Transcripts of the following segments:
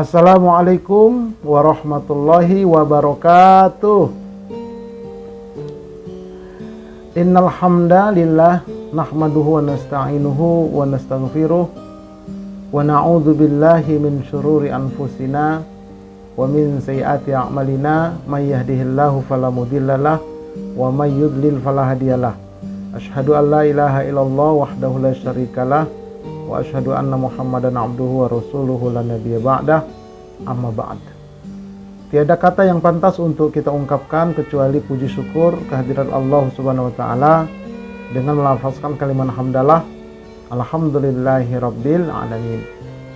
Assalamualaikum warahmatullahi wabarakatuh. Innal hamdalillah nahmaduhu wa nasta'inuhu wa nastaghfiruh wa na'udzu billahi min syururi anfusina wa min sayyiati a'malina may yahdihillahu fala mudhillalah wa may yudlil fala hadiyalah. Asyhadu an la ilaha illallah wahdahu la syarikalah wa asyhadu anna Muhammadan abduhu wa rasuluhu la nabiyya ba'dah. Amma ba'd. Tiada kata yang pantas untuk kita ungkapkan kecuali puji syukur kehadirat Allah Subhanahu wa taala dengan melafazkan kalimat hamdalah alhamdulillahi rabbil alamin.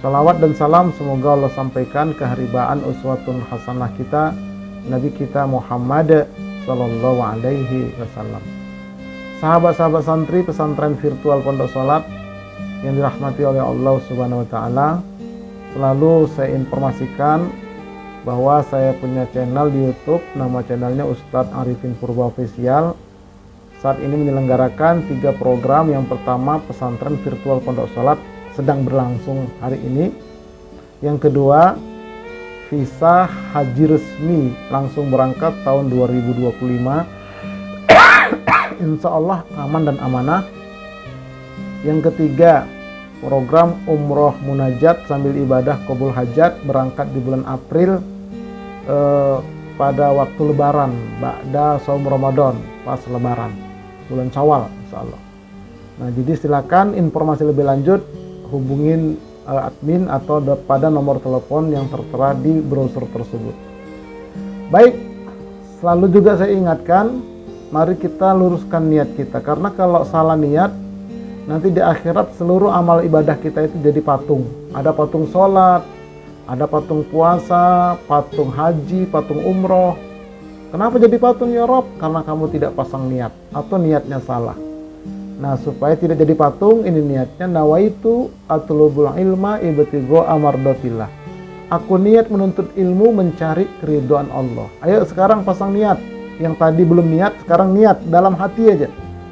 Salawat dan salam semoga Allah sampaikan keharibaan uswatun hasanah kita Nabi kita Muhammad sallallahu alaihi wasallam. Sahabat-sahabat santri pesantren virtual Pondok Salat yang dirahmati oleh Allah Subhanahu wa taala, selalu saya informasikan bahwa saya punya channel di YouTube, nama channelnya Ustadz Arifin Purba Official. Saat ini menyelenggarakan 3 program. Yang pertama, pesantren virtual Pondok Salat sedang berlangsung hari ini. Yang kedua, visa haji resmi langsung berangkat tahun 2025. Insya Allah aman dan amanah. Yang ketiga, program umroh munajat sambil ibadah qabul hajat berangkat di bulan April pada waktu lebaran, ba'da saum Ramadan, pas lebaran, bulan Syawal insyaallah. Nah, jadi silakan informasi lebih lanjut hubungin admin atau pada nomor telepon yang tertera di browser tersebut. Baik, selalu juga saya ingatkan, mari kita luruskan niat kita, karena kalau salah niat nanti di akhirat seluruh amal ibadah kita itu jadi patung. Ada patung sholat, ada patung puasa, patung haji, patung umroh. Kenapa jadi patung ya Rob? Karena kamu tidak pasang niat atau niatnya salah. Nah, supaya tidak jadi patung, ini niatnya nawaitu atlubul ilma ibtigha amardatillah. Aku niat menuntut ilmu mencari keridhaan Allah. Ayo sekarang pasang niat. Yang tadi belum niat, sekarang niat dalam hati aja.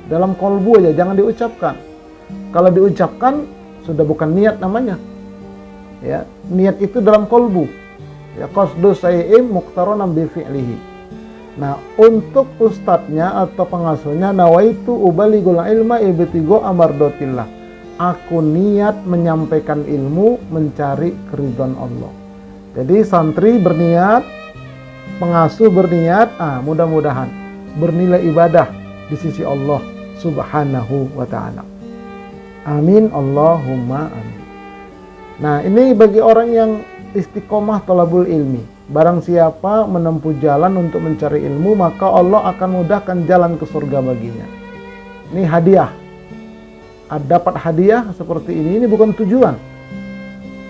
Dalam kolbu aja, jangan diucapkan. Kalau diucapkan sudah bukan niat namanya. Ya, niat itu dalam kolbu. Ya, qasdu syai'in muqtaronan bi fi'lihi. Nah, untuk ustadznya atau pengasuhnya nawaitu ubalighul ilma ibtigha amardatillah. Aku niat menyampaikan ilmu mencari keridhaan Allah. Jadi santri berniat, pengasuh berniat, mudah-mudahan bernilai ibadah di sisi Allah Subhanahu wa taala. Amin Allahumma amin. Nah, ini bagi orang yang istiqomah thalabul ilmi. Barang siapa menempuh jalan untuk mencari ilmu, maka Allah akan mudahkan jalan ke surga baginya. Ini hadiah. Dapat hadiah seperti ini bukan tujuan.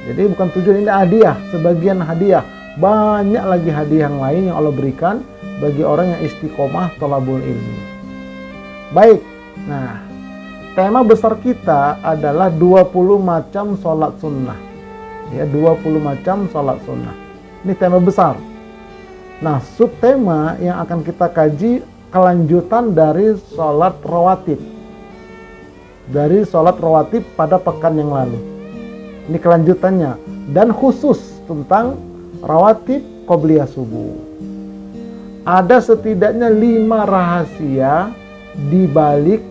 Jadi bukan tujuan, ini hadiah, sebagian hadiah. Banyak lagi hadiah yang lain yang Allah berikan bagi orang yang istiqomah thalabul ilmi. Baik. Nah, tema besar kita adalah 20 macam sholat sunnah. Ya, 20 macam sholat sunnah. Ini tema besar. Nah, subtema yang akan kita kaji kelanjutan dari sholat rawatib. Dari sholat rawatib pada pekan yang lalu. Ini kelanjutannya. Dan khusus tentang rawatib qobliyah subuh. Ada setidaknya 5 rahasia di balik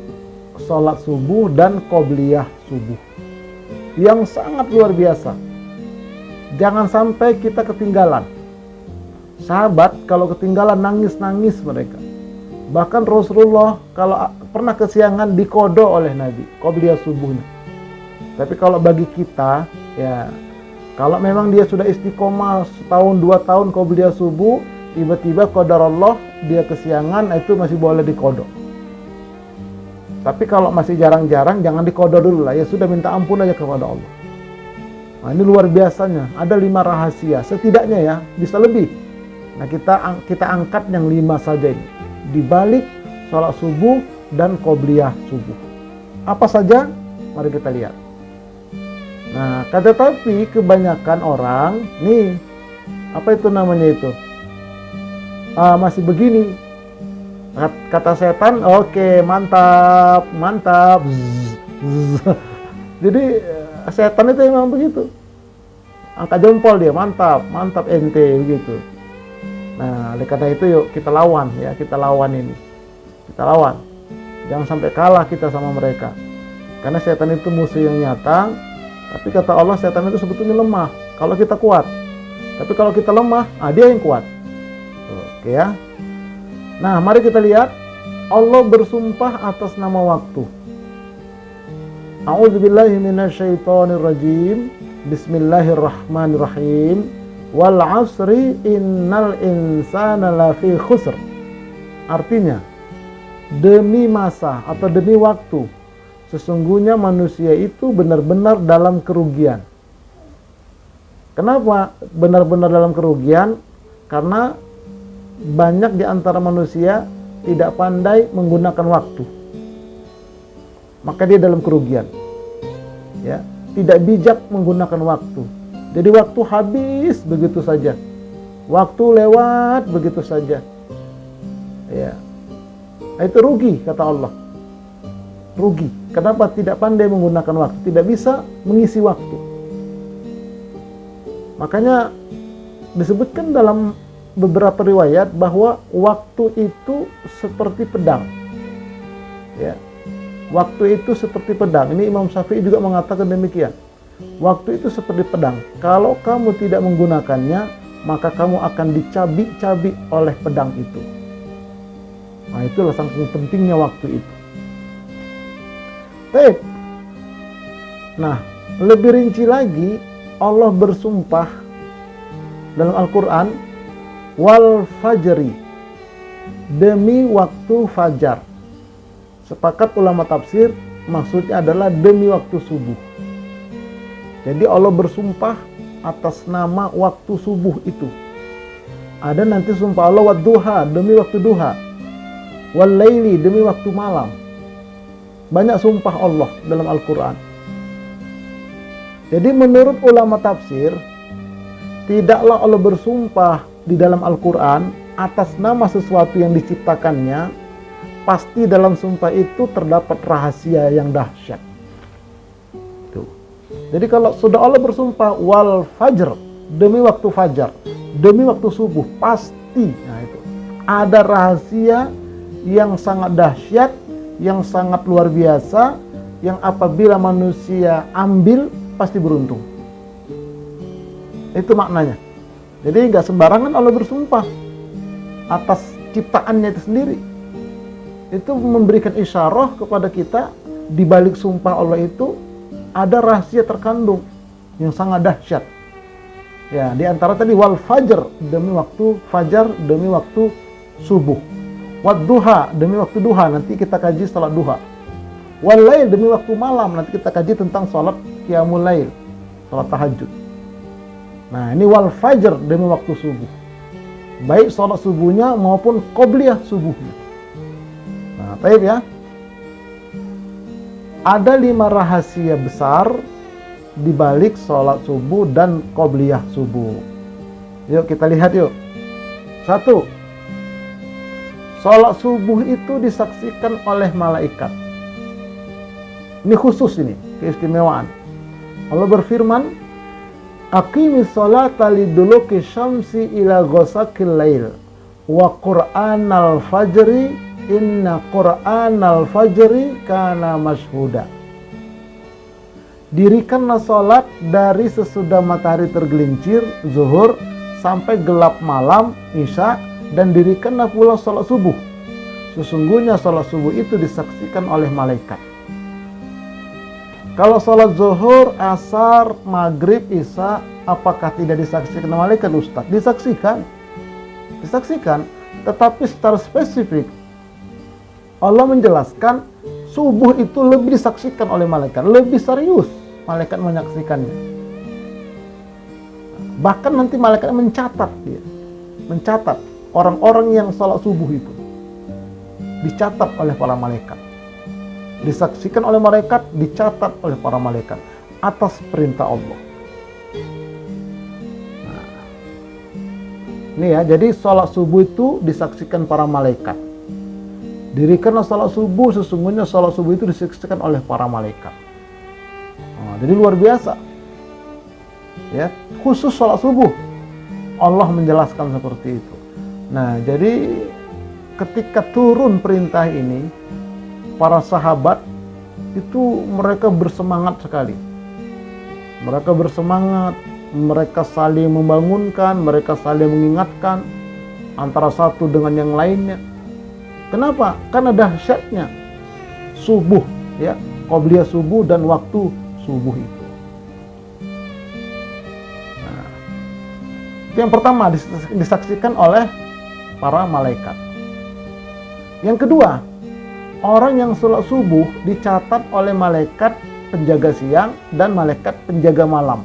sholat subuh dan qobliyah subuh yang sangat luar biasa. Jangan sampai kita ketinggalan. Sahabat kalau ketinggalan nangis-nangis mereka. Bahkan Rasulullah kalau pernah kesiangan dikodo oleh Nabi qobliyah subuhnya. Tapi kalau bagi kita, ya kalau memang dia sudah istiqomah setahun 2 tahun qobliyah subuh, tiba-tiba qadarullah dia kesiangan, itu masih boleh dikodo. Tapi kalau masih jarang-jarang, jangan dikodo dulu lah. Ya sudah, minta ampun aja kepada Allah. Nah, ini luar biasanya. Ada 5 rahasia. Setidaknya ya, bisa lebih. Nah, kita angkat yang 5 saja ini. Di balik sholat subuh dan qobliyah subuh. Apa saja? Mari kita lihat. Nah, tetapi kebanyakan orang, nih, apa itu namanya itu? Masih begini. Kata setan, oke, mantap. Jadi setan itu memang begitu. angkat jempol dia, mantap, mantap ente begitu. Nah, oleh karena itu yuk kita lawan ya, kita lawan ini. Kita lawan. Jangan sampai kalah kita sama mereka. Karena setan itu musuh yang nyata, tapi kata Allah setan itu sebetulnya lemah kalau kita kuat. Tapi kalau kita lemah, dia yang kuat. Oke ya. Nah, mari kita lihat Allah bersumpah atas nama waktu. A'udzubillahi minasyaitonirrajim. Bismillahirrahmanirrahim. Wal 'asri innal insana lafi khusr. Artinya, demi masa atau demi waktu, sesungguhnya manusia itu benar-benar dalam kerugian. Kenapa benar-benar dalam kerugian? Karena banyak di antara manusia tidak pandai menggunakan waktu. Maka dia dalam kerugian. Ya, tidak bijak menggunakan waktu. Jadi waktu habis begitu saja. Waktu lewat begitu saja. Ya. Itu rugi kata Allah. Rugi. Kenapa? Tidak pandai menggunakan waktu, tidak bisa mengisi waktu. Makanya disebutkan dalam beberapa riwayat bahwa waktu itu seperti pedang. Ya. Waktu itu seperti pedang. Ini Imam Syafi'i juga mengatakan demikian. Waktu itu seperti pedang. Kalau kamu tidak menggunakannya, maka kamu akan dicabik-cabik oleh pedang itu. Nah, itulah saking pentingnya waktu itu. Baik. Nah, lebih rinci lagi, Allah bersumpah dalam Al-Quran, wal fajri, demi waktu fajar. Sepakat ulama tafsir, maksudnya adalah demi waktu subuh. Jadi Allah bersumpah atas nama waktu subuh itu. Ada nanti sumpah Allah wad duha, demi waktu duha. Wal laili, demi waktu malam. Banyak sumpah Allah dalam Al-Quran. Jadi menurut ulama tafsir, tidaklah Allah bersumpah di dalam Al-Quran atas nama sesuatu yang diciptakannya, pasti dalam sumpah itu terdapat rahasia yang dahsyat. Jadi kalau sudah Allah bersumpah wal fajr, demi waktu fajar, demi waktu subuh, pasti itu ada rahasia yang sangat dahsyat, yang sangat luar biasa, yang apabila manusia ambil pasti beruntung. Itu maknanya. Jadi nggak sembarangan Allah bersumpah atas ciptaannya itu sendiri. Itu memberikan isyarah kepada kita di balik sumpah Allah itu ada rahasia terkandung yang sangat dahsyat. Ya, di antara tadi wal fajr, demi waktu fajar, demi waktu subuh. Wad duha, demi waktu duha, nanti kita kaji salat duha. Wal lail, demi waktu malam, nanti kita kaji tentang salat qiyamul lail, salat tahajud. Nah, ini wal fajr, demi waktu subuh. Baik salat subuhnya maupun qobliyah subuhnya. Nah, baik ya. Ada 5 rahasia besar di balik sholat subuh dan qobliyah subuh. Yuk kita lihat yuk. 1. Sholat subuh itu disaksikan oleh malaikat. Ini khusus ini, keistimewaan. Allah berfirman, "Aqimis sholata liduluki syamsi ila ghasaqil lail wa qur'anal fajri inna qur'anal fajri kana mashhuda." Dirikanlah sholat dari sesudah matahari tergelincir, zuhur, sampai gelap malam, isya, dan dirikanlah pula sholat subuh. Sesungguhnya sholat subuh itu disaksikan oleh malaikat. Kalau sholat zuhur, asar, maghrib, isya, apakah tidak disaksikan oleh malaikat, Ustaz? Disaksikan. Disaksikan, tetapi secara spesifik Allah menjelaskan subuh itu lebih disaksikan oleh malaikat, lebih serius malaikat menyaksikannya. Bahkan nanti malaikat mencatat dia, mencatat orang-orang yang salat subuh itu, dicatat oleh para malaikat, disaksikan oleh malaikat, dicatat oleh para malaikat atas perintah Allah. Nah, ini ya, jadi salat subuh itu disaksikan para malaikat. Dirikanlah salat subuh, sesungguhnya salat subuh itu disaksikan oleh para malaikat. Jadi luar biasa. ya, khusus sholat subuh. Allah menjelaskan seperti itu. Nah, jadi ketika turun perintah ini, para sahabat itu mereka bersemangat sekali. Mereka bersemangat, mereka saling membangunkan, mereka saling mengingatkan antara satu dengan yang lainnya. Kenapa? Karena dahsyatnya subuh, ya, qobliyah subuh dan waktu subuh itu. Nah, itu yang pertama disaksikan oleh para malaikat. Yang kedua, orang yang sholat subuh dicatat oleh malaikat penjaga siang dan malaikat penjaga malam.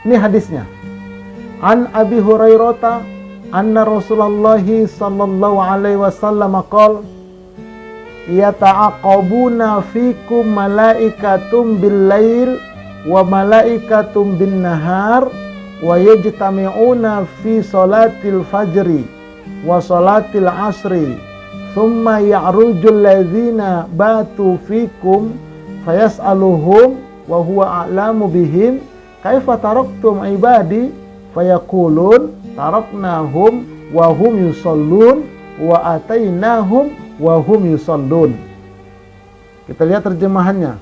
Ini hadisnya. An Abi Hurairah anna Rasulullah sallallahu alaihi wasallam qala yata'aqabuna fikum malaikatum bil-lail wa malaikatum bin-nahar wa yajtami'una fi salatil fajri wa salatil asri thumma ya'rujul ladzina batu fikum fayas'aluhum wa huwa a'lamu bihim kaifa taraktum ibadi fayaqulun taraknahum wa hum yusallun wa atainahum wa hum yusallun. Kita lihat terjemahannya.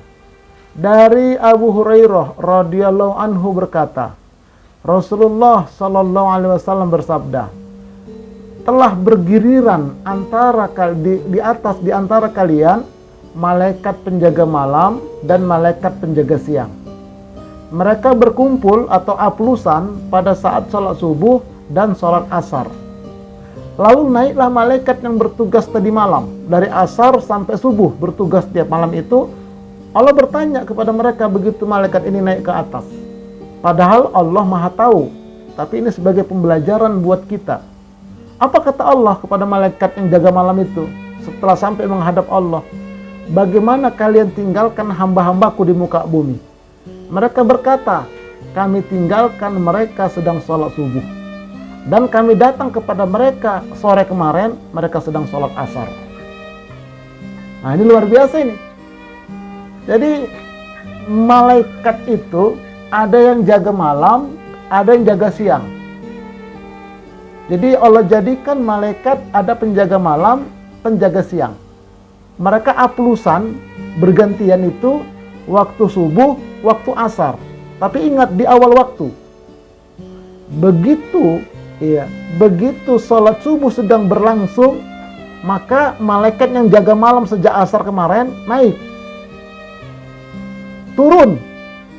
Dari Abu Hurairah radhiyallahu anhu berkata, Rasulullah sallallahu alaihi wasallam bersabda, telah bergiliran di antara kalian malaikat penjaga malam dan malaikat penjaga siang. Mereka berkumpul atau aplusan pada saat sholat subuh dan sholat asar. Lalu naiklah malaikat yang bertugas tadi malam, dari asar sampai subuh bertugas tiap malam itu. Allah bertanya kepada mereka begitu malaikat ini naik ke atas. Padahal Allah Maha Tahu, tapi ini sebagai pembelajaran buat kita. Apa kata Allah kepada malaikat yang jaga malam itu setelah sampai menghadap Allah? Bagaimana kalian tinggalkan hamba-hambaku di muka bumi? Mereka berkata, kami tinggalkan mereka sedang sholat subuh. Dan kami datang kepada mereka sore kemarin, mereka sedang sholat asar. Nah, ini luar biasa ini. Jadi malaikat itu ada yang jaga malam, ada yang jaga siang. Jadi Allah jadikan malaikat ada penjaga malam, penjaga siang. Mereka aplusan bergantian itu waktu subuh, waktu asar. Tapi ingat di awal waktu. Begitu sholat subuh sedang berlangsung, maka malaikat yang jaga malam sejak asar kemarin naik. Turun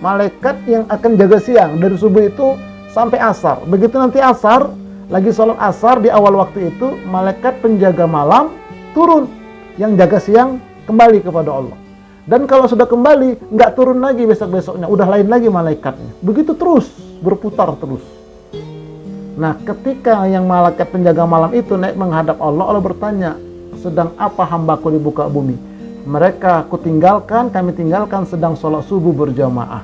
malaikat yang akan jaga siang dari subuh itu sampai asar. Begitu nanti asar, lagi sholat asar di awal waktu itu, malaikat penjaga malam turun, yang jaga siang kembali kepada Allah. Dan kalau sudah kembali, nggak turun lagi besok-besoknya, udah lain lagi malaikatnya. Begitu terus, berputar terus. Nah, ketika yang malaikat penjaga malam itu naik menghadap Allah, Allah bertanya, sedang apa hambaku di muka bumi? Mereka kami tinggalkan sedang sholat subuh berjamaah.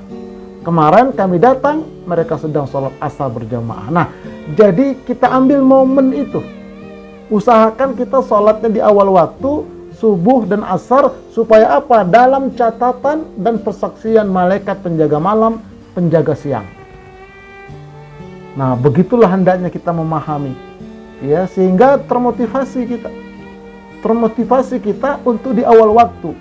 Kemarin kami datang, mereka sedang sholat asar berjamaah. Nah, jadi kita ambil momen itu. Usahakan kita sholatnya di awal waktu, subuh dan asar, supaya apa? Dalam catatan dan persaksian malaikat penjaga malam, penjaga siang. Nah, begitulah hendaknya kita memahami, ya, sehingga termotivasi kita untuk di awal waktu.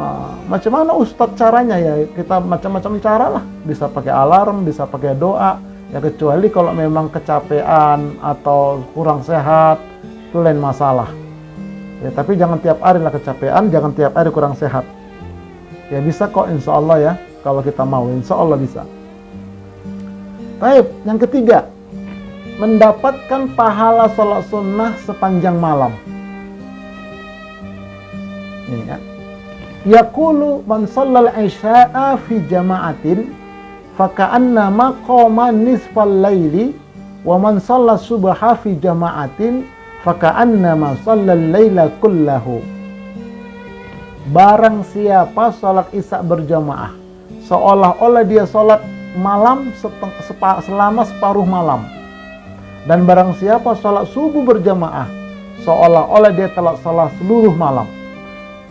Nah, macam mana Ustadz caranya ya? Kita macam-macam cara lah. Bisa pakai alarm, bisa pakai doa. Ya kecuali kalau memang kecapean atau kurang sehat, itu lain masalah. Ya, tapi jangan tiap hari lah kecapean, jangan tiap hari kurang sehat. Ya bisa kok, insya Allah ya. Kalau kita mau, insya Allah bisa. Baik, yang ketiga, mendapatkan pahala sholat sunnah sepanjang malam. Ini ya. Yaqulu man shallal isya'a fi jama'atin faka'annama qama nisfal laili wa man shalla subha fi jama'atin faka'annama shallal laila kullahu. Barang siapa sholat isya berjamaah, seolah-olah dia sholat malam selama separuh malam. Dan barang siapa sholat subuh berjamaah, seolah-olah dia telah sholat seluruh malam.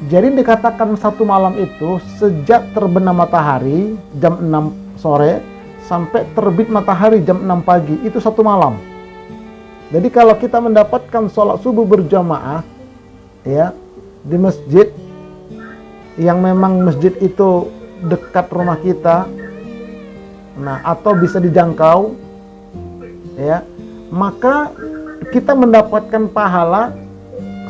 Jadi dikatakan satu malam itu sejak terbenam matahari jam 6 sore sampai terbit matahari jam 6 pagi, itu satu malam. Jadi kalau kita mendapatkan sholat subuh berjamaah ya di masjid yang memang masjid itu dekat rumah kita, nah atau bisa dijangkau ya, maka kita mendapatkan pahala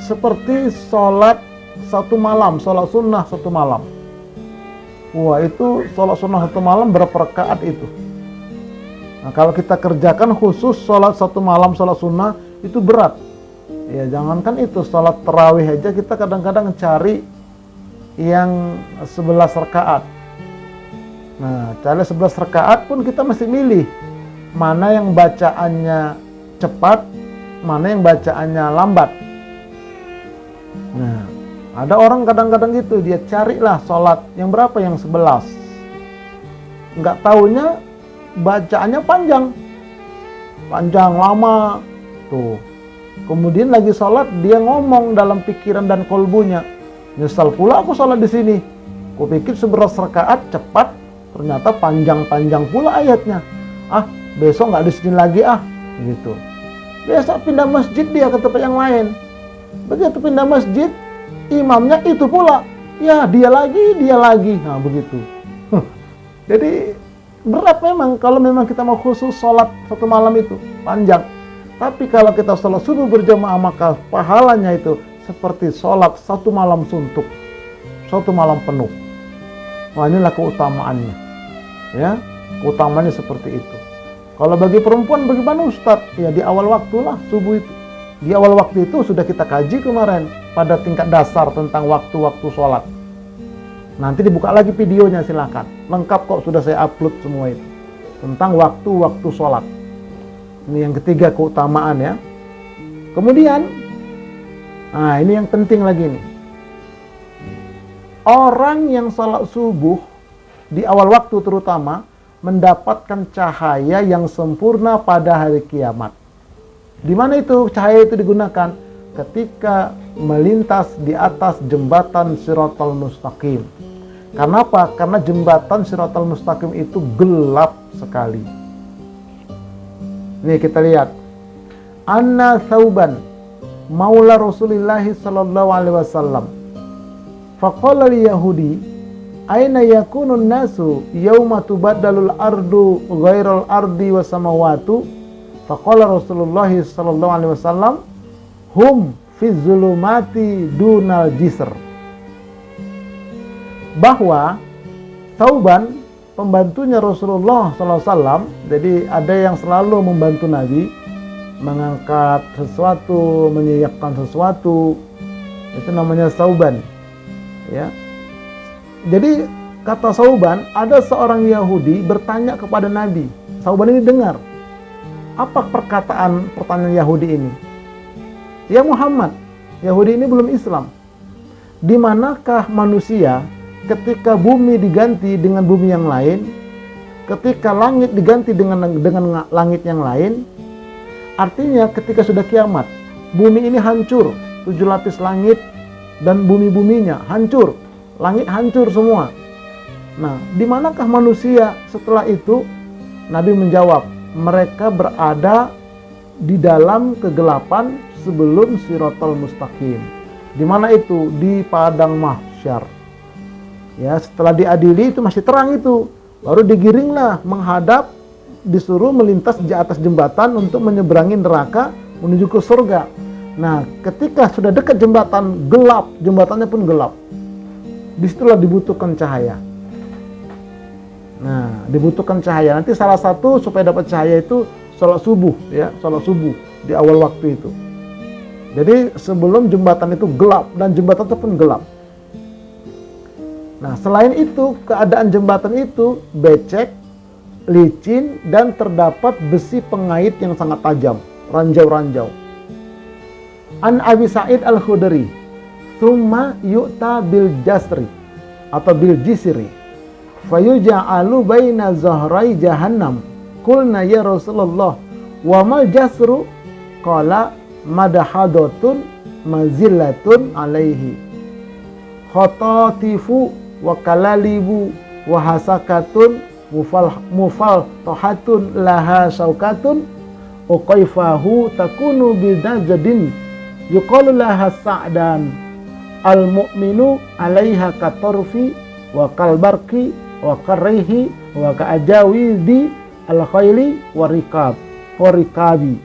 seperti sholat satu malam, sholat sunnah satu malam. Wah, itu sholat sunnah satu malam berapa rakaat itu? Nah, kalau kita kerjakan khusus sholat satu malam, sholat sunnah itu berat. Ya, jangankan itu, sholat tarawih aja kita kadang-kadang cari yang 11 rakaat. Nah, cari 11 rakaat pun kita mesti milih mana yang bacaannya cepat, mana yang bacaannya lambat. Nah, ada orang kadang-kadang gitu, dia carilah sholat yang berapa, yang 11. Nggak taunya bacaannya panjang lama tuh. Kemudian lagi sholat dia ngomong dalam pikiran dan kolbunya, nyesal pula aku sholat di sini. Kupikir 11 rakaat cepat, ternyata panjang-panjang pula ayatnya. Ah, besok nggak di sini lagi gitu. Besok pindah masjid dia ke tempat yang lain. Begitu pindah masjid, imamnya itu pula. Ya, dia lagi. Nah, begitu. Jadi berat memang kalau memang kita mau khusus sholat satu malam itu panjang. Tapi kalau kita sholat subuh berjamaah maka pahalanya itu seperti sholat satu malam suntuk, satu malam penuh. Wah, inilah keutamaannya. Ya, keutamaannya seperti itu. Kalau bagi perempuan bagaimana Ustadz? Ya di awal waktu lah subuh itu. Di awal waktu itu sudah kita kaji kemarin pada tingkat dasar tentang waktu-waktu sholat. Nanti dibuka lagi videonya, silakan. Lengkap kok, sudah saya upload semua itu. Tentang waktu-waktu sholat. Ini yang ketiga keutamaan ya. Kemudian, nah ini yang penting lagi nih. Orang yang sholat subuh di awal waktu terutama mendapatkan cahaya yang sempurna pada hari kiamat. Di mana itu cahaya itu digunakan? Ketika melintas di atas jembatan Shiratal Mustaqim. Kenapa? Karena jembatan Shiratal Mustaqim itu gelap sekali. Nih kita lihat. Anna Thauban maula Rasulullah sallallahu alaihi wasallam. Faqala li Yahudi, aina yakunun nasu yauma tubaddalul ardu ghairal ardi was samawatu? Faqala Rasulullah sallallahu alaihi wasallam, hum fi zulumati dunal jisr. Bahwa Thauban, pembantunya Rasulullah SAW, jadi ada yang selalu membantu Nabi mengangkat sesuatu, menyiapkan sesuatu, itu namanya Thauban ya. Jadi kata Thauban, ada seorang Yahudi bertanya kepada Nabi. Thauban ini dengar apa pertanyaan Yahudi ini. Ya Muhammad, Yahudi ini belum Islam. Di manakah manusia ketika bumi diganti dengan bumi yang lain, ketika langit diganti dengan langit yang lain? Artinya ketika sudah kiamat, bumi ini hancur, 7 lapis langit dan bumi-buminya hancur, langit hancur semua. Nah, di manakah manusia setelah itu? Nabi menjawab, mereka berada di dalam kegelapan sebelum Shiratal Mustaqim. Di mana itu? Di padang mahsyar. Ya, setelah diadili itu masih terang itu, baru digiringlah menghadap, disuruh melintas di atas jembatan untuk menyeberangi neraka menuju ke surga. Nah, ketika sudah dekat jembatan, gelap, jembatannya pun gelap. Disitulah dibutuhkan cahaya. Nah, dibutuhkan cahaya. Nanti salah satu supaya dapat cahaya itu sholat subuh, ya, sholat subuh di awal waktu itu. Jadi sebelum jembatan itu gelap dan jembatan itu pun gelap. Nah, selain itu, keadaan jembatan itu becek, licin, dan terdapat besi pengait yang sangat tajam, ranjau-ranjau. An Abi Sa'id Al-Khudri, "Tsumma yu'ta bil jasri atau bil jisri, fayuja'alu baina zahrai jahannam. Qulna ya Rasulullah, wa mal jasru? Qala madahadatun mazillatun alaihi. khotatifu wa kalalibu wa hasakatun mufal tohatun laha saukatun uqaifahu takunu bidajadin yuqalu laha sa'dan al mu'minu alaiha katorfi wa kalbarki wa karrihi wa ka'ajawidi al khayli wa rikabi.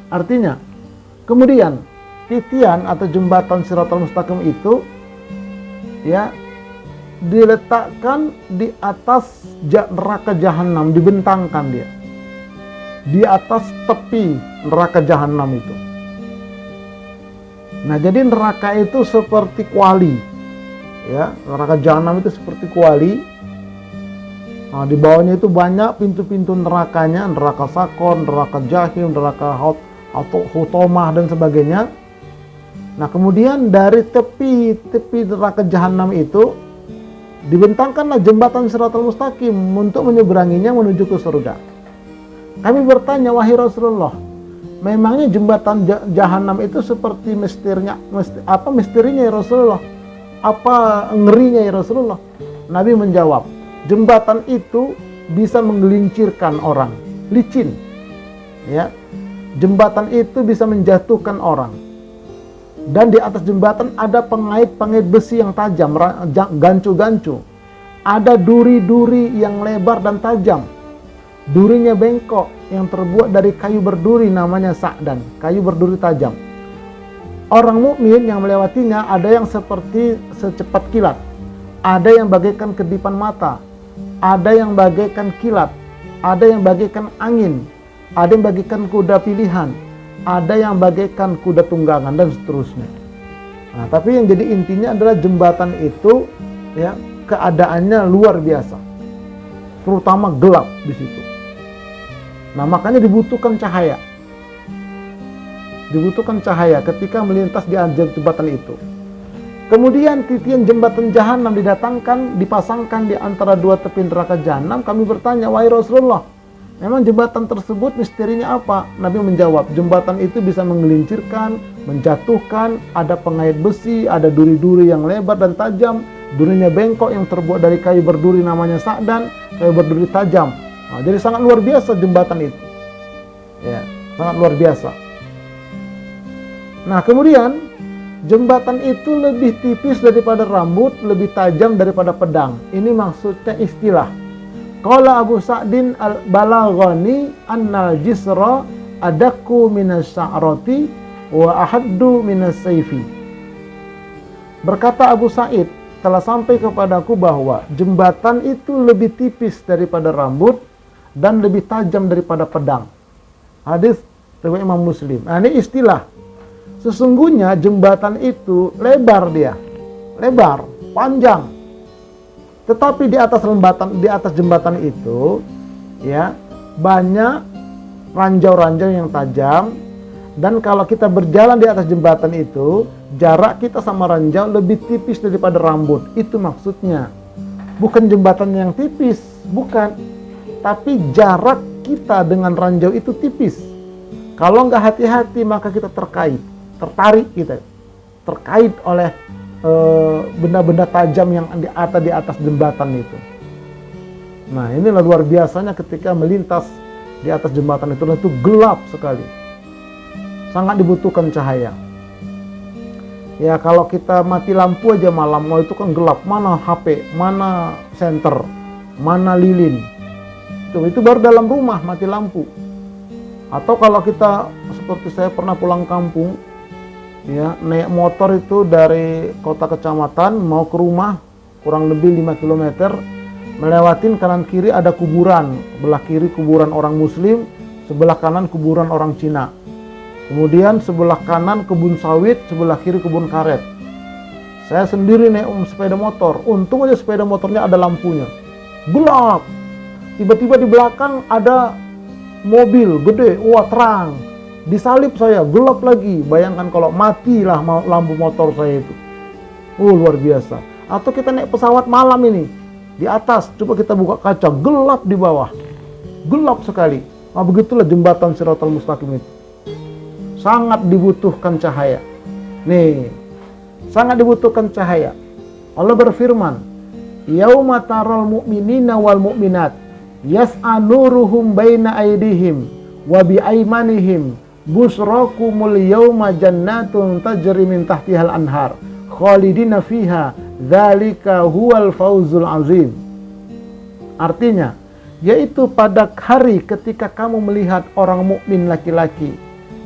Artinya, kemudian titian atau jembatan Shiratal Mustaqim itu ya diletakkan di atas neraka jahanam, dibentangkan dia di atas tepi neraka jahanam itu. Nah, jadi neraka itu seperti kuali, ya, neraka jahanam itu seperti kuali. Nah, di bawahnya itu banyak pintu-pintu nerakanya, neraka Sakon, neraka Jahim, neraka Hutomah dan sebagainya. Nah, kemudian dari tepi neraka jahanam itu dibentangkanlah jembatan Shiratal Mustaqim untuk menyeberanginya menuju ke surga. Kami bertanya, wahai Rasulullah, memangnya jembatan jahanam itu seperti misterinya ya Rasulullah? Apa ngerinya ya Rasulullah? Nabi menjawab, jembatan itu bisa menggelincirkan orang, licin. Ya. Jembatan itu bisa menjatuhkan orang. Dan di atas jembatan ada pengait-pengait besi yang tajam, gancu-gancu. Ada duri-duri yang lebar dan tajam. Durinya bengkok yang terbuat dari kayu berduri, namanya sa'dan, kayu berduri tajam. Orang mukmin yang melewatinya ada yang seperti secepat kilat, ada yang bagaikan kedipan mata, ada yang bagaikan kilat, ada yang bagaikan angin, ada yang bagaikan kuda pilihan, ada yang bagaikan kuda tunggangan, dan seterusnya. Nah, tapi yang jadi intinya adalah jembatan itu ya keadaannya luar biasa, terutama gelap di situ. Nah, makanya dibutuhkan cahaya. Dibutuhkan cahaya ketika melintas di jembatan itu. Kemudian titian jembatan jahanam didatangkan, dipasangkan di antara dua tepi neraka jahanam. Kami bertanya, wahai Rasulullah, memang jembatan tersebut misterinya apa? Nabi menjawab, jembatan itu bisa menggelincirkan, menjatuhkan, ada pengait besi, ada duri-duri yang lebar dan tajam, durinya bengkok yang terbuat dari kayu berduri namanya sa'dan, kayu berduri tajam. Nah, jadi sangat luar biasa jembatan itu. Ya, sangat luar biasa. Nah, kemudian jembatan itu lebih tipis daripada rambut, lebih tajam daripada pedang. Ini maksudnya istilah. Qala Abu Sa'din al-Balaghani annal jisra adakku minas sya'rati wa ahaddu minas sayfi. Berkata Abu Sa'id, telah sampai kepadaku bahwa jembatan itu lebih tipis daripada rambut dan lebih tajam daripada pedang. Hadis riwayat Imam Muslim. Nah, ini istilah. Sesungguhnya jembatan itu lebar dia, lebar, panjang. Tetapi di atas jembatan itu, ya, banyak ranjau-ranjau yang tajam. Dan kalau kita berjalan di atas jembatan itu, jarak kita sama ranjau lebih tipis daripada rambut. Itu maksudnya. Bukan jembatan yang tipis, bukan. Tapi jarak kita dengan ranjau itu tipis. Kalau nggak hati-hati maka kita tertarik kita, terkait oleh benda-benda tajam yang di atas jembatan itu. Nah, inilah luar biasanya ketika melintas di atas jembatan itu gelap sekali. Sangat dibutuhkan cahaya. Ya, kalau kita mati lampu aja malam, itu kan gelap. Mana HP, mana senter, mana lilin. Itu baru dalam rumah mati lampu. Atau kalau kita seperti saya pernah pulang kampung, ya, naik motor itu dari kota kecamatan mau ke rumah kurang lebih 5 km, melewatin kanan kiri ada kuburan, sebelah kiri kuburan orang muslim, sebelah kanan kuburan orang Cina. Kemudian sebelah kanan kebun sawit, sebelah kiri kebun karet. Saya sendiri naik sepeda motor, untung aja sepeda motornya ada lampunya. Gelap. Tiba-tiba di belakang ada mobil gede, wah terang. Disalip saya, gelap lagi. Bayangkan kalau matilah lampu motor saya itu. Luar biasa. Atau kita naik pesawat malam ini, di atas, coba kita buka kaca, gelap di bawah. Gelap sekali. Nah, begitulah jembatan Shiratal Mustaqim itu. Sangat dibutuhkan cahaya. Nih, sangat dibutuhkan cahaya. Allah berfirman, yauma taral mu'minina wal mu'minat yas'a nuruhum baina aydihim wa bi aymanihim busrakumul yauma jannatun tajri min tahtihal anhar khalidina fiha dzalika huwal fauzul azim. Artinya, yaitu pada hari ketika kamu melihat orang mukmin laki-laki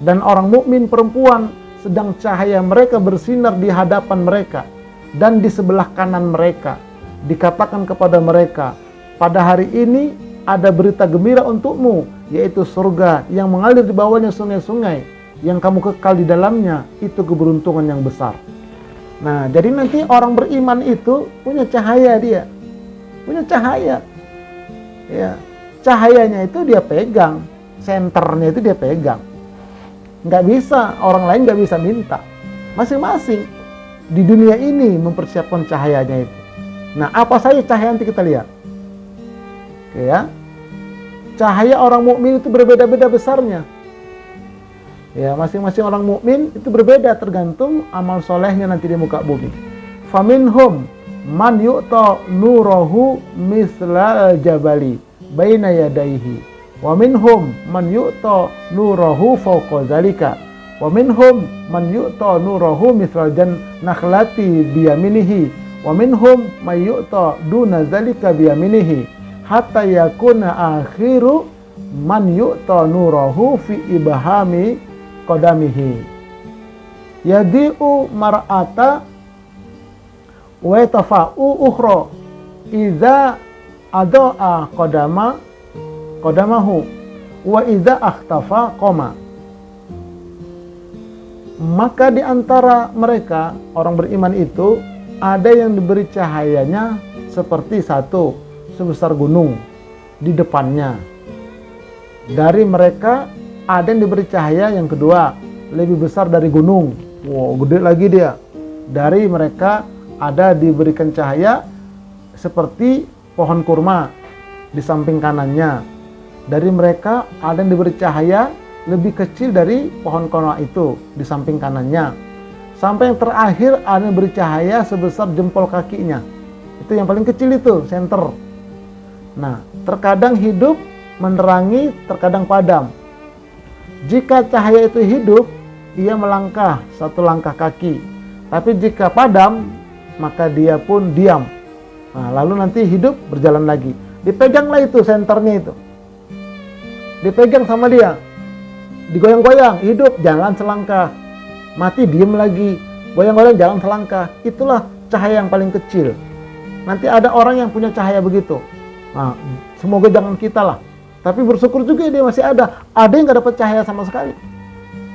dan orang mukmin perempuan sedang cahaya mereka bersinar di hadapan mereka dan di sebelah kanan mereka, dikatakan kepada mereka, pada hari ini ada berita gembira untukmu, yaitu surga yang mengalir di bawahnya sungai-sungai yang kamu kekal di dalamnya. Itu keberuntungan yang besar. Nah, jadi nanti orang beriman itu punya cahaya, dia punya cahaya. Ya, cahayanya itu dia pegang, senternya itu dia pegang. Nggak bisa, orang lain nggak bisa minta. Masing-masing di dunia ini mempersiapkan cahayanya itu. Nah, apa saja cahaya nanti kita lihat. Oke ya. Cahaya orang mukmin itu berbeda-beda besarnya. Ya, masing-masing orang mukmin itu berbeda tergantung amal solehnya nanti di muka bumi. Faminhum man yu'ta nurahu misla jabali baina yadayhi wa minhum man yu'ta nurahu fawqa zalika wa minhum man yu'ta nurahu misla nakhlati biyaminihi wa minhum man yu'ta duna zalika biyaminihi hatta yakuna akhiru man yu'ta nurahu fi ibhami qadamihi yadi'u mar'ata wa tafa'u ukhra idza adaa qadamahu wa idza akhtafa qama. Maka di antara mereka orang beriman itu ada yang diberi cahayanya seperti satu sebesar gunung di depannya. Dari mereka ada yang diberi cahaya yang kedua lebih besar dari gunung. Wow, gede lagi dia. Dari mereka ada diberikan cahaya seperti pohon kurma di samping kanannya. Dari mereka ada yang diberi cahaya lebih kecil dari pohon kurma itu di samping kanannya. Sampai yang terakhir ada yang diberi cahaya sebesar jempol kakinya. Itu yang paling kecil itu, center. Nah, terkadang hidup menerangi, terkadang padam. Jika cahaya itu hidup, ia melangkah satu langkah kaki. Tapi jika padam, maka dia pun diam. Nah, lalu nanti hidup berjalan lagi. Dipeganglah itu senternya itu. Dipegang sama dia. Digoyang-goyang, hidup jalan selangkah. Mati diem lagi. Goyang-goyang jalan selangkah. Itulah cahaya yang paling kecil. Nanti ada orang yang punya cahaya begitu. Nah, semoga jangan kita lah. Tapi bersyukur juga dia masih ada. Ada yang gak dapat cahaya sama sekali.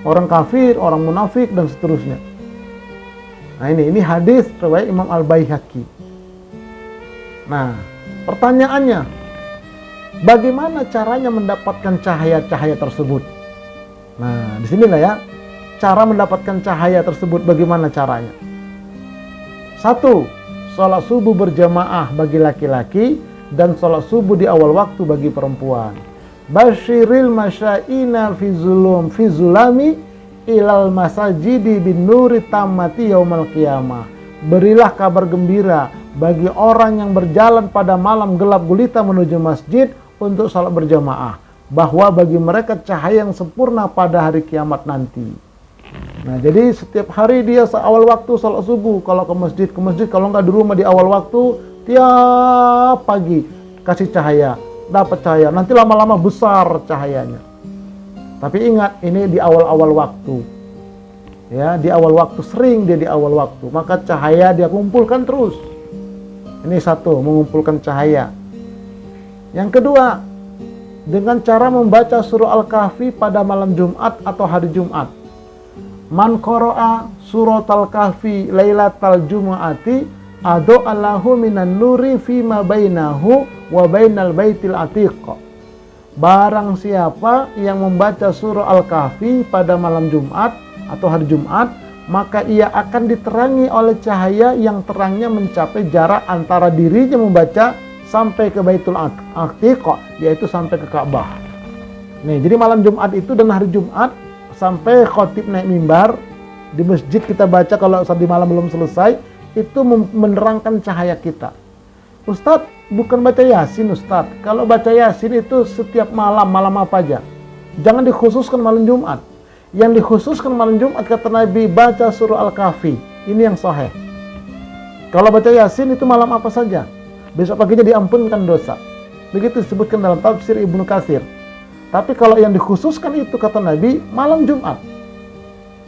Orang kafir, orang munafik, dan seterusnya. Nah, ini hadis riwayat Imam Al-Baihaqi. Nah, pertanyaannya, bagaimana caranya mendapatkan cahaya-cahaya tersebut? Nah, disinilah ya, cara mendapatkan cahaya tersebut bagaimana caranya? 1. Sholat subuh berjamaah bagi laki-laki dan sholat subuh di awal waktu bagi perempuan. Basyiril masyaina fi zulami ilal masajidi bin nuri tammati yaumal qiyamah. Berilah kabar gembira bagi orang yang berjalan pada malam gelap gulita menuju masjid untuk salat berjamaah, bahwa bagi mereka cahaya yang sempurna pada hari kiamat nanti. Nah, jadi setiap hari dia seawal waktu salat subuh, kalau ke masjid, kalau nggak di rumah di awal waktu, tiap pagi kasih cahaya, dapat cahaya, nanti lama-lama besar cahayanya. Tapi ingat, ini di awal-awal waktu. Ya, di awal waktu, sering dia di awal waktu. Maka cahaya dia kumpulkan terus. Ini satu, mengumpulkan cahaya. Yang kedua, dengan cara membaca surah Al-Kahfi pada malam Jumat atau hari Jumat. Man qara'a surat Al-Kahfi lailatal Jumu'ati ado'allahu minan nuri fima bainahu wa bainal baitil atiq. Barang siapa yang membaca surah Al-Kahfi pada malam Jumat atau hari Jumat, maka ia akan diterangi oleh cahaya yang terangnya mencapai jarak antara dirinya membaca sampai ke Baitul Atiq, yaitu sampai ke Ka'bah. Nih, jadi malam Jumat itu dan hari Jumat sampai khotib naik mimbar di masjid kita baca, kalau di malam belum selesai, itu menerangkan cahaya kita. Ustadz, bukan baca Yasin Ustadz. Kalau baca Yasin itu setiap malam, malam apa aja. Jangan dikhususkan malam Jumat. Yang dikhususkan malam Jumat kata Nabi, baca surah Al-Kahfi. Ini yang sahih. Kalau baca Yasin itu malam apa saja. Besok paginya diampunkan dosa. Begitu disebutkan dalam tafsir Ibnu Katsir. Tapi kalau yang dikhususkan itu kata Nabi, malam Jumat.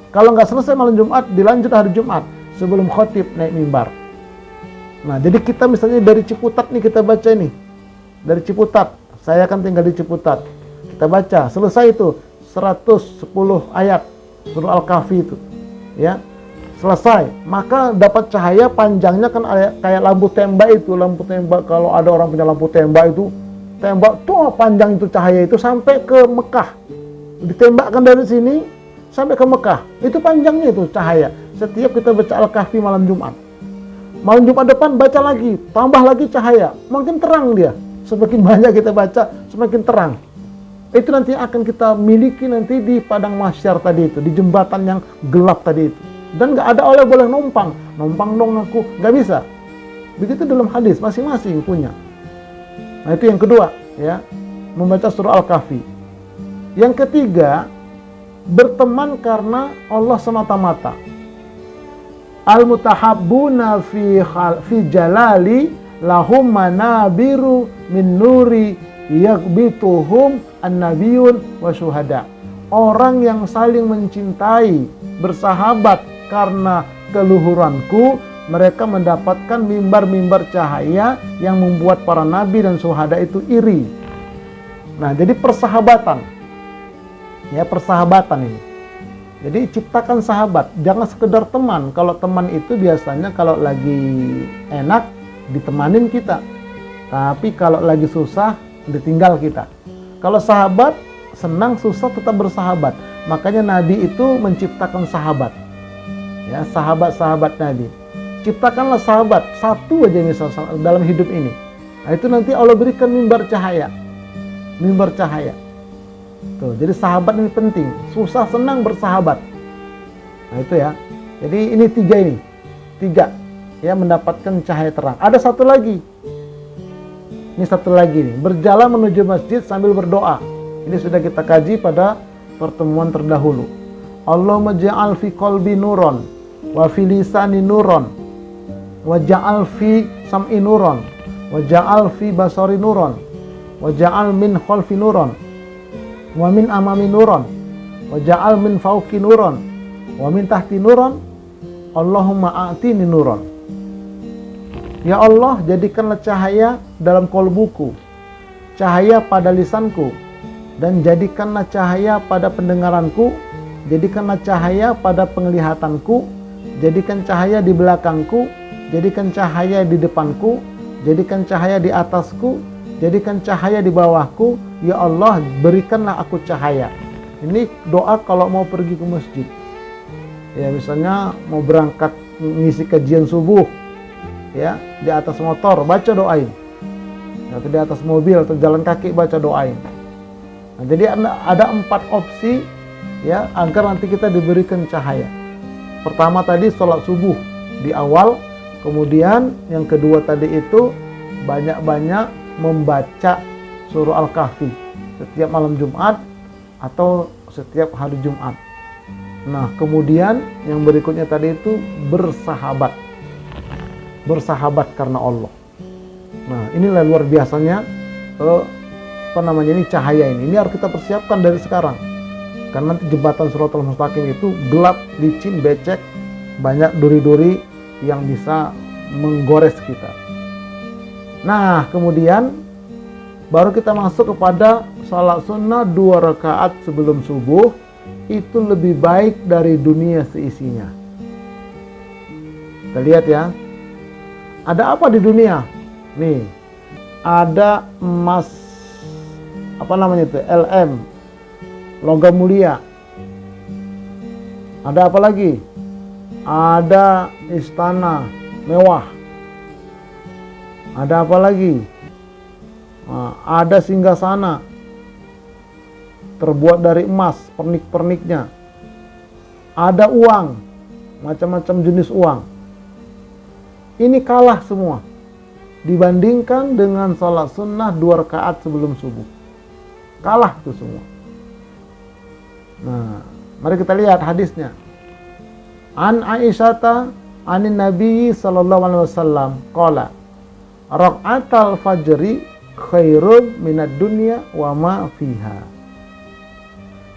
Kalau nggak selesai malam Jumat, dilanjut hari Jumat sebelum khotib naik mimbar. Nah, jadi kita misalnya dari Ciputat nih kita baca ini. Dari Ciputat, saya kan tinggal di Ciputat. Kita baca, selesai itu 110 ayat surah Al-Kahfi itu. Ya. Selesai, maka dapat cahaya panjangnya kan kayak lampu tembak itu. Lampu tembak, kalau ada orang punya lampu tembak itu, tembak tuh panjang itu cahaya itu sampai ke Mekah. Ditembakkan dari sini sampai ke Mekah. Itu panjangnya itu cahaya. Setiap kita baca Al-Kahfi malam Jumat. Malam Jumat depan baca lagi, tambah lagi cahaya, makin terang dia. Semakin banyak kita baca, semakin terang. Itu nanti akan kita miliki nanti di padang mahsyar tadi itu, di jembatan yang gelap tadi itu. Dan nggak ada oleh boleh numpang dong aku, nggak bisa. Begitu dalam hadis, masing-masing punya. Nah itu yang kedua, ya, membaca surah Al-Kahfi. Yang ketiga, berteman karena Allah semata-mata. Al-mutahabbuna fi jalali lahum manabiru min nuri yaghbituhum an-nabiyun wa syuhada. Orang yang saling mencintai, bersahabat karena keluhuranku, mereka mendapatkan mimbar-mimbar cahaya yang membuat para nabi dan syuhada itu iri. Nah, jadi persahabatan. Ya, persahabatan ini. Jadi ciptakan sahabat, jangan sekedar teman. Kalau teman itu biasanya kalau lagi enak ditemanin kita. Tapi kalau lagi susah ditinggal kita. Kalau sahabat, senang susah tetap bersahabat. Makanya Nabi itu menciptakan sahabat. Ya, sahabat-sahabat Nabi. Ciptakanlah sahabat, satu aja misalnya dalam hidup ini. Nah, itu nanti Allah berikan mimbar cahaya. Mimbar cahaya. Tuh, jadi sahabat ini penting. Susah senang bersahabat. Nah itu ya. Jadi ini tiga ya, mendapatkan cahaya terang. Ada satu lagi. Ini satu lagi nih. Berjalan menuju masjid sambil berdoa. Ini sudah kita kaji pada pertemuan terdahulu. Allahumma ja'al fi qalbi nuron, wa fi lisani nuron, wa ja'al fi sam'i nuron, wa ja'al fi basari nuron, wa ja'al min khalfi nuron, wa min amami nuron, wa ja'al min fauqi nuron, wa min tahti nuron, Allahumma a'tini nuron. Ya Allah, jadikanlah cahaya dalam kolbuku, cahaya pada lisanku, dan jadikanlah cahaya pada pendengaranku, jadikanlah cahaya pada penglihatanku, jadikan cahaya di belakangku, jadikan cahaya di depanku, jadikan cahaya di atasku, jadikan cahaya di bawahku. Ya Allah, berikanlah aku cahaya. Ini doa kalau mau pergi ke masjid. Ya, misalnya mau berangkat ngisi kajian subuh, ya, di atas motor baca doain. Atau di atas mobil atau jalan kaki baca doain. Nah, jadi ada 4 opsi ya agar nanti kita diberikan cahaya. Pertama tadi sholat subuh di awal, kemudian yang kedua tadi itu banyak-banyak membaca surah Al-Kahfi setiap malam Jumat atau setiap hari Jumat. Nah, kemudian yang berikutnya tadi itu bersahabat. Bersahabat karena Allah. Nah, inilah luar biasanya ini cahaya ini. Ini harus kita persiapkan dari sekarang. Karena nanti jembatan Shiratal Mustaqim itu gelap, licin, becek, banyak duri-duri yang bisa menggores kita. Nah, kemudian baru kita masuk kepada salat sunnah 2 rakaat sebelum subuh. Itu lebih baik dari dunia seisinya. Kita lihat ya. Ada apa di dunia? Nih, ada emas, apa namanya itu? LM, logam mulia. Ada apa lagi? Ada istana mewah. Ada apa lagi? Nah, ada singgasana terbuat dari emas, pernik-perniknya. Ada uang, macam-macam jenis uang. Ini kalah semua dibandingkan dengan sholat sunnah 2 rakaat sebelum subuh. Kalah itu semua. Nah, mari kita lihat hadisnya. An Aisyata anin Nabi sallallahu alaihi wasallam qala raka'atal fajri khairun minad dunya wa ma fiha.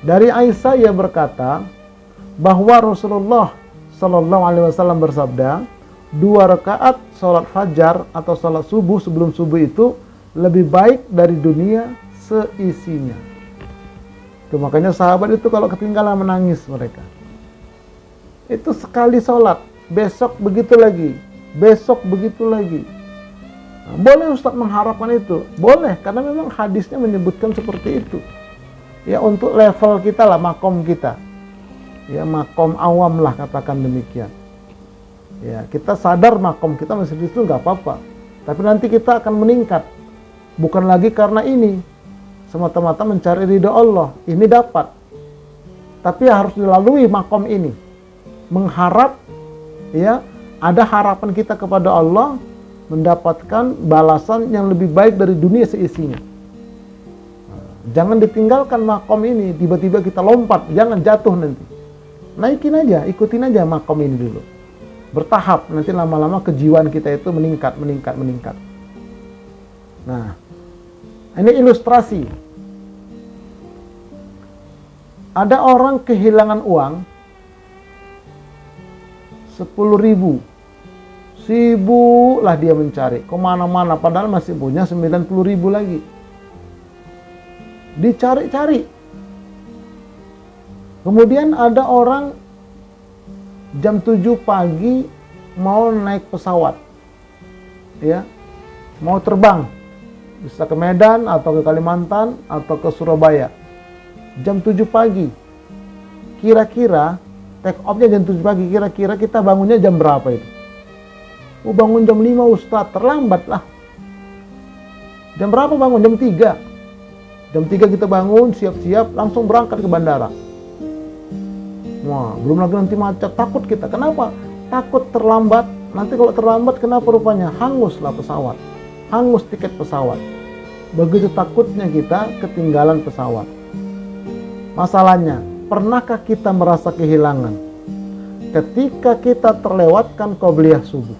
Dari Aisyah ia berkata bahwa Rasulullah sallallahu alaihi wasallam bersabda, 2 rakaat salat fajar atau salat subuh sebelum subuh itu lebih baik dari dunia seisinya. Itu makanya sahabat itu kalau ketinggalan menangis mereka. Itu sekali sholat, besok begitu lagi, besok begitu lagi. Nah, boleh Ustadz mengharapkan itu? Boleh, karena memang hadisnya menyebutkan seperti itu. Ya untuk level kita lah, makom kita. Ya makom awam lah katakan demikian. Ya kita sadar makom kita masih di situ nggak apa-apa. Tapi nanti kita akan meningkat. Bukan lagi karena ini. Semata-mata mencari ridha Allah. Ini dapat. Tapi harus dilalui makom ini. Mengharap ya ada harapan kita kepada Allah mendapatkan balasan yang lebih baik dari dunia seisinya. Jangan ditinggalkan makom ini, tiba-tiba kita lompat, jangan jatuh nanti. Naikin aja, ikutin aja makom ini dulu. Bertahap, nanti lama-lama kejiwaan kita itu meningkat. Nah, ini ilustrasi. Ada orang kehilangan uang 10.000. Sibuk lah dia mencari kemana-mana, padahal masih punya 90.000 lagi. Dicari-cari. Kemudian ada orang jam 7 pagi mau naik pesawat. Ya. Mau terbang. Bisa ke Medan atau ke Kalimantan atau ke Surabaya. Jam 7 pagi. Kira-kira take off-nya jam 7 pagi, kira-kira kita bangunnya jam berapa itu? Oh, bangun jam 5 Ustadz, terlambat lah. Jam berapa bangun? Jam 3. Jam 3 kita bangun, siap-siap, langsung berangkat ke bandara. Wah, belum lagi nanti macet, takut kita. Kenapa? Takut terlambat. Nanti kalau terlambat, kenapa rupanya? Hanguslah pesawat. Hangus tiket pesawat. Begitu takutnya kita ketinggalan pesawat. Masalahnya, pernahkah kita merasa kehilangan ketika kita terlewatkan qobliyah subuh?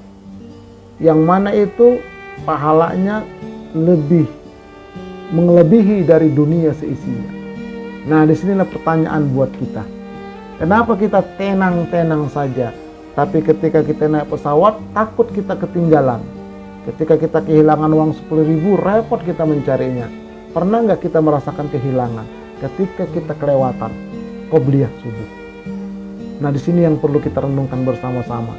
Yang mana itu pahalanya melebihi dari dunia seisinya. Nah, disinilah pertanyaan buat kita. Kenapa kita tenang-tenang saja, tapi ketika kita naik pesawat, takut kita ketinggalan. Ketika kita kehilangan uang 10.000, repot kita mencarinya. Pernah nggak kita merasakan kehilangan ketika kita kelewatan qobliyah subuh? Nah, di sini yang perlu kita renungkan bersama-sama.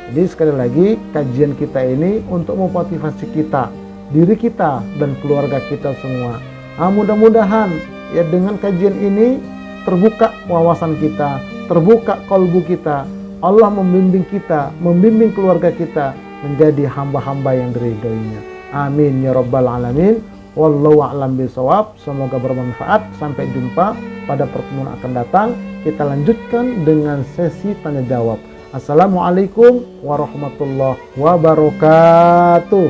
Jadi sekali lagi, kajian kita ini untuk memotivasi kita, diri kita dan keluarga kita semua. Mudah-mudahan ya dengan kajian ini terbuka wawasan kita, terbuka kalbu kita. Allah membimbing kita, membimbing keluarga kita menjadi hamba-hamba yang diridhoinya. Amin ya rabbal alamin. Wallahu a'lam bishawab. Semoga bermanfaat. Sampai jumpa pada pertemuan akan datang. Kita lanjutkan dengan sesi tanya jawab. Assalamualaikum warahmatullahi wabarakatuh.